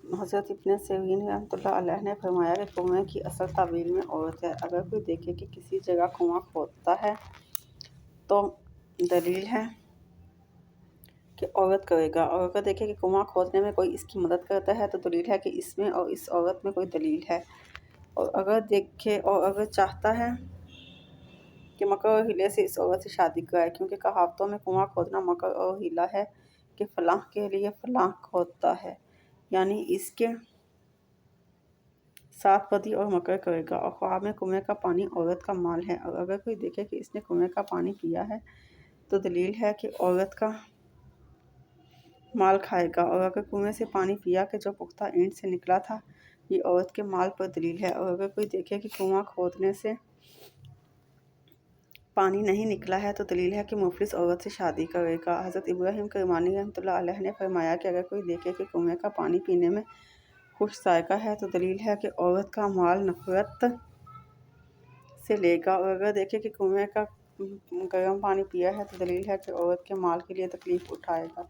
हज़रत इब्न सिरीन रहमतुल्लाह अलैह ने फरमाया कि कुएं की असल ताबीर में औरत है। अगर कोई देखे कि किसी जगह कुआं खोदता है तो दलील है कि औरत करेगा, और अगर देखे कि कुआं खोदने में कोई इसकी मदद करता है तो दलील है कि इसमें और इस औरत में कोई दलील है। और अगर चाहता है कि मकर और हीले से इस औरत से शादी कराए, क्योंकि कहावतों में कुआं खोदना मकर और हीला है कि फलाह के लिए फलाह खोदता है, यानी इसके साथ बदी और मकर करेगा। और ख्वाब में कुएं का पानी औरत का माल है, और अगर कोई देखे कि इसने कुएं का पानी पिया है तो दलील है कि औरत का माल खाएगा। और अगर कुएं से पानी पिया कि जो पुख्ता ईंट से निकला था, ये औरत के माल पर दलील है। और अगर कोई देखे कि कुआं खोदने से पानी नहीं निकला है तो दलील है कि मुफलिस औरत से शादी करेगा। हज़रत इब्राहीम करमानी रहमतुल्लाह अलैह ने फरमाया कि अगर कोई देखे कि कुएं का पानी पीने में खुश जायका है तो दलील है कि औरत का माल नफ़रत से लेगा। और अगर देखे कि कुएं का गर्म पानी पिया है तो दलील है कि औरत के माल के लिए तकलीफ़ उठाएगा।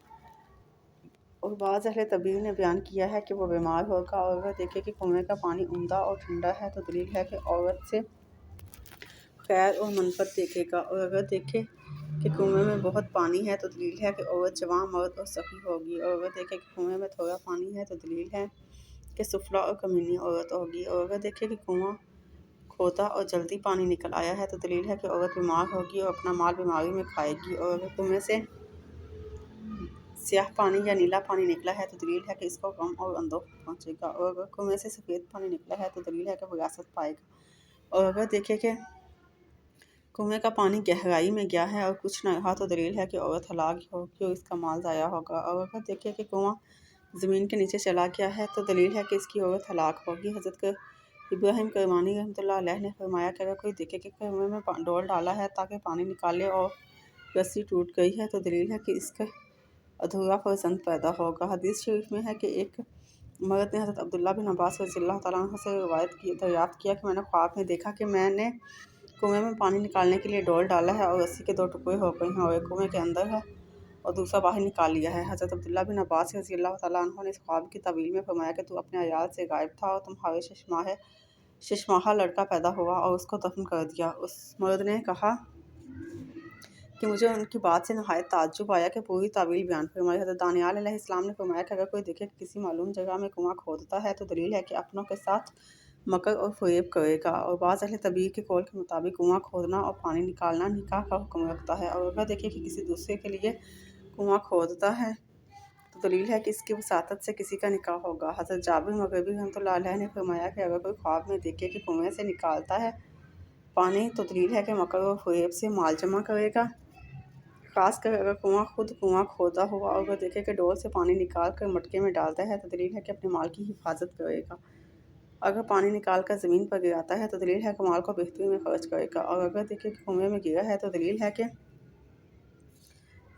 और बाज़ अहले तबीर ने बयान किया है कि वह बीमार होगा। और अगर देखे कि कुएं का पानी उम्दा और ठंडा है तो दलील है कि औरत से खैर और मनफत देखेगा। और अगर देखे कि कुएं में बहुत पानी है तो दलील है कि औरत जवान, मर्द और सखी होगी। और अगर देखे कि कुएं में थोड़ा पानी है तो दलील है कि सुफला और कमीनी औरत होगी। और अगर देखे कि कुआं खोदा और जल्दी पानी निकल आया है तो दलील है कि औरत बीमार होगी और अपना माल बीमारी में खाएगी। और अगर कुएं से स्याह पानी या नीला पानी निकला है तो दलील है कि इसको गम और अंदोख पहुँचेगा। और अगर कुएं से सफ़ेद पानी निकला है तो दलील है कि विरासत पाएगा। और अगर देखे कि कुएं का पानी गहराई में गया है और कुछ न रहा तो दलील है कि औरत हलाक होगी और इसका माल ज़ाया होगा। और अगर देखे कि कुआं ज़मीन के नीचे चला गया है तो दलील है कि इसकी औरत हलाक होगी। हज़रत इब्राहीम करमानी रहमतुल्लाह अलैह ने फरमाया कि अगर कोई देखे कि कुएं में डोल डाला है ताकि पानी निकाले और रस्सी टूट गई है तो दलील है कि इसका अधूरा फर्जंद पैदा होगा। हदीस शरीफ में है कि एक मर्द ने हज़रत अब्दुल्लाह बिन अब्बास रज़ियल्लाहु तआला अन्हु से दरियाफ़्त किया कि मैंने ख्वाब में देखा कि मैंने कुएं में पानी निकालने के लिए डोल डाला है और रस्सी के 2 टुकड़े हो गए हैं, और एक कुएं के अंदर है और दूसरा बाहर निकाल लिया है। हज़रत अब्दुल्लाह बिन अब्बास रज़ियल्लाहु तआला अन्हु ने इस ख्वाब की तावील में फरमाया कि तू अपने अयाल से गायब था और तुम्हारे शशमाहा लड़का पैदा हुआ और उसको दफन कर दिया। उस मर्द ने कहा कि मुझे उनकी बात से नहायत ताज्जुब आया कि पूरी तावील बयान फरमाई। हज़रत दानियाल अलैहिस्सलाम ने फरमाया कि अगर कोई देखे कि किसी मालूम जगह में कुआं खोदता है तो दलील है कि अपनों के साथ मकर और फ़रेब करेगा। और बाज़ अहले तबीर के कौल के मुताबिक कुआं खोदना और पानी निकालना निकाह का हुक्म रखता है। और अगर देखे कि किसी दूसरे के लिए कुआं खोदता है तो दलील है कि इसकी वसातत से किसी का निकाह होगा। हज़रत जाबिर मग़रिबी रहमतुल्लाह अलैह ने फरमाया कि अगर कोई ख्वाब में देखे कि कुएं से निकालता है पानी तो दलील है कि मकर और फ़रेब से माल जमा करेगा। ख़ासकर अगर कुआं खोदा हुआ और अगर देखे कि डोल से पानी निकाल कर मटके में डालता है तो दलील है कि अपने माल की हिफाजत करेगा। अगर पानी निकाल कर ज़मीन पर गिराता है तो दलील है कि माल को बेहतरी में खर्च करेगा। और अगर देखे कि कुएं में गिरा है तो दलील है कि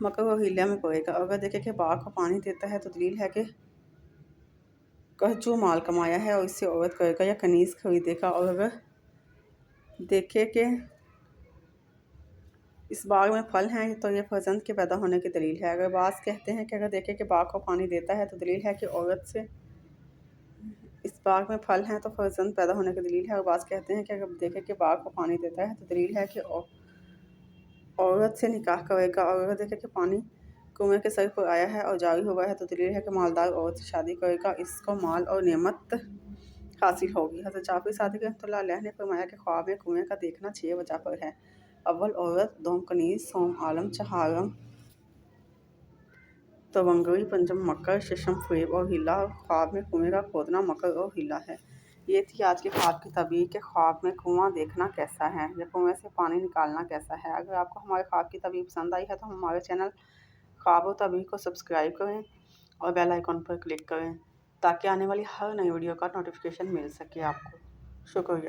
मकर और हीला में पड़ेगा। और अगर देखे कि बाग को पानी देता है तो दलील है कि कहजू माल कमाया है और इससे औरत करेगा या कनीज़ खरीदेगा। और अगर देखे कि इस बाग में फल हैं तो ये फर्जंद के पैदा होने की दलील है। अगर बाज़ कहते हैं कि अगर देखे कि बाग को पानी देता है तो दलील है कि औरत से इस बाग में फल हैं तो फर्जंद पैदा होने की दलील है। और बाज़ कहते हैं कि अगर देखे कि बाग को पानी देता है तो दलील है कि औरत से निकाह करेगा। और अगर देखे कि पानी कुएं के सर पर आया है और जारी हुआ है तो दलील है कि मालदार औरत से शादी करेगा, इसको माल और नेमत हासिल होगी। हज़रत जाफ़र सादिक़ रहमतुल्लाह अलैह ने फरमाया कि ख्वाब में कुएं का देखना 6 वजह पर है। अव्वल औरत, दोम कनीज़, सोम आलम, चहारम तवंगरी, पंजम मकर, शशम फ़रेब और हीला। और ख्वाब में कुएं का खोदना मकर और हीला है। ये थी आज के ख्वाब की ताबीर के ख्वाब में कुआं देखना कैसा है या कुएं से पानी निकालना कैसा है। अगर आपको हमारे ख्वाब की ताबीर पसंद आई है तो हमारे चैनल ख्वाब और ताबीर को सब्सक्राइब करें और बेल आइकन पर क्लिक करें ताकि आने वाली हर नई वीडियो का नोटिफिकेशन मिल सके आपको। शुक्रिया।